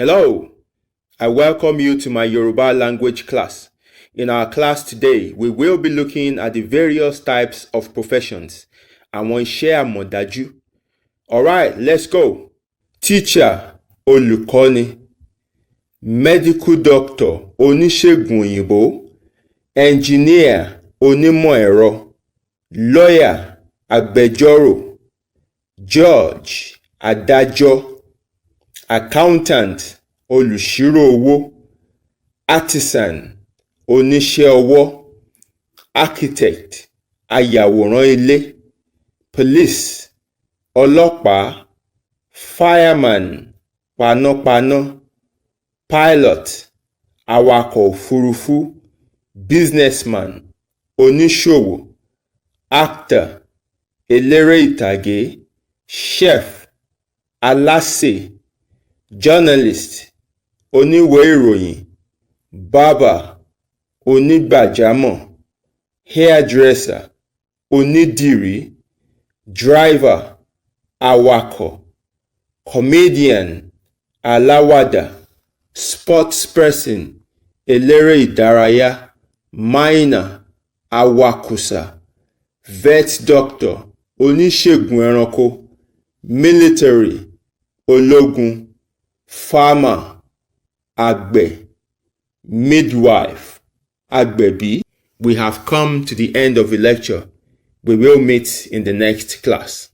Hello, I welcome you to my Yoruba language class. In our class today, we will be looking at the various types of professions. Àwọn iṣẹ́ àmọ̀dájú. Alright, let's go. Teacher, OLUKONI. Medical doctor, oníṣègùn òyìnbó. Engineer, onímọ̀ ẹ̀rọ. Lawyer, AGBEJORO. Judge, adájọ́. Accountant, olùṣírò owó. Artisan, oníṣẹ́ ọwọ́. Architect, ayàwòrán ilé. Police, ọlọ́pàá. Fireman, panápaná. Pilot, awakọ̀ òfurufú. Businessman, oníṣòwò. Actor, eléré ìtàgé. Chef, ALASE. Journalist, oníwèé ìròyìn. Barber, ONIGBAJAMO. Hairdresser, ONIDIRI. Driver, AWAKO. Comedian, ALAWADA. Sportsperson, eléré ìdárayá. Miner, AWAKOSA. Vet doctor, oníṣègùn ẹranko. Military, ológun. Farmer, àgbẹ̀. Midwife, àgbẹ̀bí. We have come to the end of the lecture. We will meet in the next class.